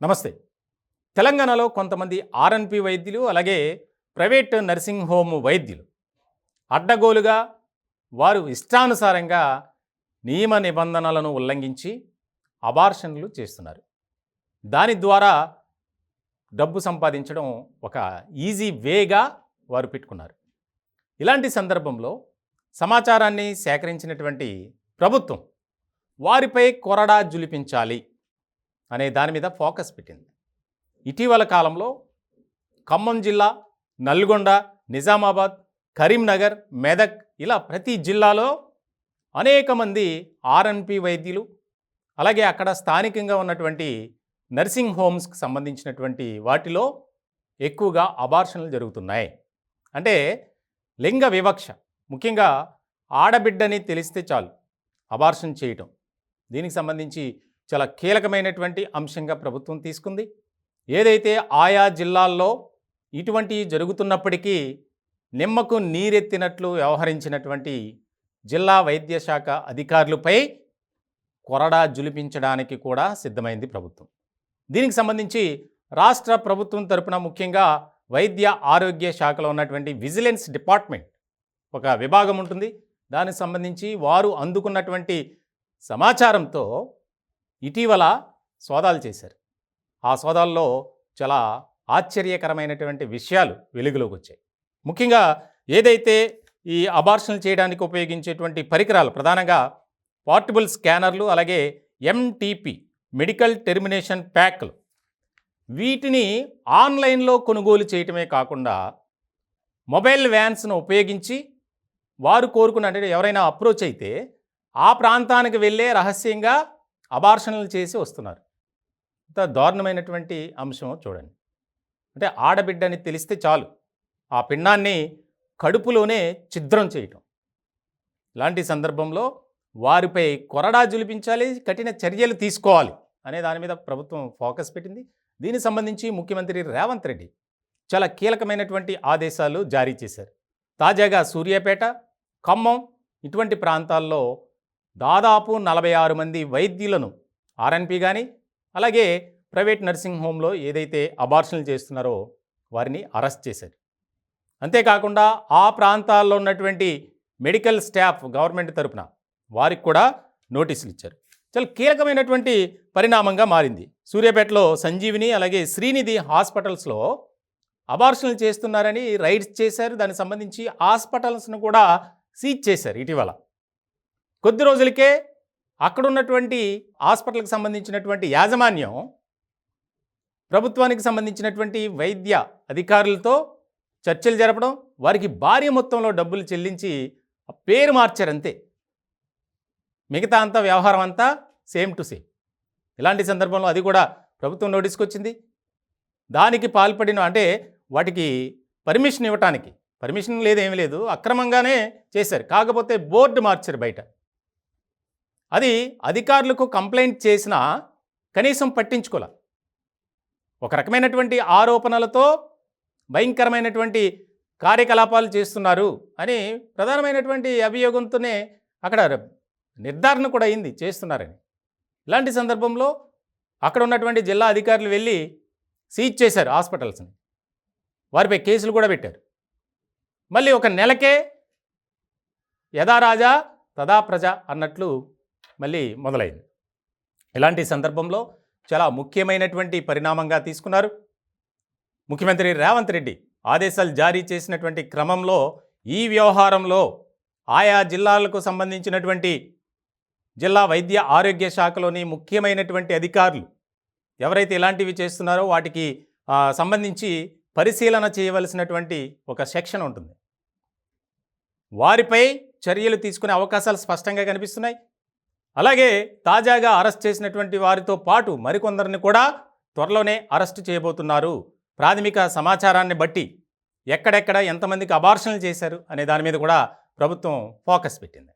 నమస్తే. తెలంగాణలో కొంతమంది ఆర్ఎన్‌పి వైద్యులు, అలాగే ప్రైవేట్ నర్సింగ్ హోమ్ వైద్యులు అడ్డగోలుగా వారు ఇష్టానుసారంగా నియమ నిబంధనలను ఉల్లంఘించి అబార్షన్లు చేస్తున్నారు. దాని ద్వారా డబ్బు సంపాదించడం ఒక ఈజీ వేగా వారు పెట్టుకున్నారు. ఇలాంటి సందర్భంలో సమాచారాన్ని సేకరించినటువంటి ప్రభుత్వం వారిపై కొరడా జులిపించాలి అనే దాని మీద ఫోకస్ పెట్టింది. ఇటీవల కాలంలో ఖమ్మం జిల్లా, నల్గొండ, నిజామాబాద్, కరీంనగర్, మెదక్ ఇలా ప్రతి జిల్లాలో అనేక మంది ఆర్ఎన్‌పి వైద్యులు, అలాగే అక్కడ స్థానికంగా ఉన్నటువంటి నర్సింగ్ హోమ్స్కి సంబంధించినటువంటి వాటిలో ఎక్కువగా అబార్షన్లు జరుగుతున్నాయి. అంటే లింగ వివక్ష, ముఖ్యంగా ఆడబిడ్డని తెలిస్తే చాలు అబార్షన్ చేయటం. దీనికి సంబంధించి చాలా కీలకమైనటువంటి అంశంగా ప్రభుత్వం తీసుకుంది. ఏదైతే ఆయా జిల్లాల్లో ఇటువంటివి జరుగుతున్నప్పటికీ నిమ్మకు నీరెత్తినట్లు వ్యవహరించినటువంటి జిల్లా వైద్య శాఖ అధికారులపై కొరడా జులిపించడానికి కూడా సిద్ధమైంది ప్రభుత్వం. దీనికి సంబంధించి రాష్ట్ర ప్రభుత్వం తరపున ముఖ్యంగా వైద్య ఆరోగ్య శాఖలో ఉన్నటువంటి విజిలెన్స్ డిపార్ట్మెంట్ ఒక విభాగం ఉంటుంది. దానికి సంబంధించి వారు అందుకున్నటువంటి సమాచారంతో ఇటీవల సోదాలు చేశారు. ఆ సోదాల్లో చాలా ఆశ్చర్యకరమైనటువంటి విషయాలు వెలుగులోకి వచ్చాయి. ముఖ్యంగా ఏదైతే ఈ అబార్షన్లు చేయడానికి ఉపయోగించేటువంటి పరికరాలు, ప్రధానంగా పోర్టబుల్ స్కానర్లు, అలాగే ఎంటీపీ మెడికల్ టెర్మినేషన్ ప్యాక్లు, వీటిని ఆన్లైన్లో కొనుగోలు చేయటమే కాకుండా మొబైల్ వ్యాన్స్ను ఉపయోగించి వారు కోరుకున్నట్టు ఎవరైనా అప్రోచ్ అయితే ఆ ప్రాంతానికి వెళ్ళే రహస్యంగా అబార్షన్లు చేసి వస్తున్నారు. ఇంత దారుణమైనటువంటి అంశం చూడండి. అంటే ఆడబిడ్డని తెలిస్తే చాలు ఆ పిండాన్ని కడుపులోనే ఛిద్రం చేయటం. ఇలాంటి సందర్భంలో వారిపై కొరడా జులిపించాలి, కఠిన చర్యలు తీసుకోవాలి అనే దాని మీద ప్రభుత్వం ఫోకస్ పెట్టింది. దీనికి సంబంధించి ముఖ్యమంత్రి రేవంత్ రెడ్డి చాలా కీలకమైనటువంటి ఆదేశాలు జారీ చేశారు. తాజాగా సూర్యాపేట, ఖమ్మం ఇటువంటి ప్రాంతాల్లో దాదాపు 46 మంది వైద్యులను ఆర్ఎన్‌పి కానీ, అలాగే ప్రైవేట్ నర్సింగ్ హోమ్లో ఏదైతే అబార్షన్లు చేస్తున్నారో వారిని అరెస్ట్ చేశారు. అంతేకాకుండా ఆ ప్రాంతాల్లో ఉన్నటువంటి మెడికల్ స్టాఫ్ గవర్నమెంట్ తరపున వారికి కూడా నోటీసులు ఇచ్చారు. చాలా కీలకమైనటువంటి పరిణామంగా మారింది. సూర్యాపేటలో సంజీవిని, అలాగే శ్రీనిధి హాస్పిటల్స్లో అబార్షన్లు చేస్తున్నారని రైడ్స్ చేశారు. దానికి సంబంధించి హాస్పిటల్స్ను కూడా సీజ్ చేశారు. ఇటీవల కొద్ది రోజులకే అక్కడ ఉన్నటువంటి హాస్పిటల్కి సంబంధించినటువంటి యాజమాన్యం ప్రభుత్వానికి సంబంధించినటువంటి వైద్య అధికారులతో చర్చలు జరపడం, వారికి భారీ మొత్తంలో డబ్బులు చెల్లించి పేరు మార్చారు అంతే. మిగతా అంతా వ్యవహారం అంతా సేమ్ టు సేమ్. ఇలాంటి సందర్భంలో అది కూడా ప్రభుత్వం నోటీస్కి వచ్చింది. దానికి పాల్పడిన అంటే వాటికి పర్మిషన్ ఇవ్వటానికి పర్మిషన్ లేదేమీ లేదు, అక్రమంగానే చేశారు. కాకపోతే బోర్డు మార్చారు బయట. అది అధికారులకు కంప్లైంట్ చేసినా కనీసం పట్టించుకోలే. ఒక రకమైనటువంటి ఆరోపణలతో భయంకరమైనటువంటి కార్యకలాపాలు చేస్తున్నారు అని ప్రధానమైనటువంటి అభియోగంతోనే అక్కడ నిర్ధారణ కూడా అయింది చేస్తున్నారని. ఇలాంటి సందర్భంలో అక్కడ ఉన్నటువంటి జిల్లా అధికారులు వెళ్ళి సీజ్ చేశారు హాస్పిటల్స్ని. వారిపై కేసులు కూడా పెట్టారు. మళ్ళీ ఒక నెలకే యథా రాజా తదా ప్రజ అన్నట్లు మళ్ళీ మొదలైంది. ఇలాంటి సందర్భంలో చాలా ముఖ్యమైనటువంటి పరిణామంగా తీసుకున్నారు. ముఖ్యమంత్రి రేవంత్ రెడ్డి ఆదేశాలు జారీ చేసినటువంటి క్రమంలో ఈ వ్యవహారంలో ఆయా జిల్లాలకు సంబంధించినటువంటి జిల్లా వైద్య ఆరోగ్య శాఖలోని ముఖ్యమైనటువంటి అధికారులు ఎవరైతే ఇలాంటివి చేస్తున్నారో వాటికి సంబంధించి పరిశీలన చేయవలసినటువంటి ఒక సెక్షన్ ఉంటుంది. వారిపై చర్యలు తీసుకునే అవకాశాలు స్పష్టంగా కనిపిస్తున్నాయి. అలాగే తాజాగా అరెస్ట్ చేసినటువంటి వారితో పాటు మరికొందరిని కూడా త్వరలోనే అరెస్ట్ చేయబోతున్నారు. ప్రాథమిక సమాచారాన్ని బట్టి ఎక్కడెక్కడ ఎంతమందికి అబార్షన్లు చేశారు అనే దాని మీద కూడా ప్రభుత్వం ఫోకస్ పెట్టింది.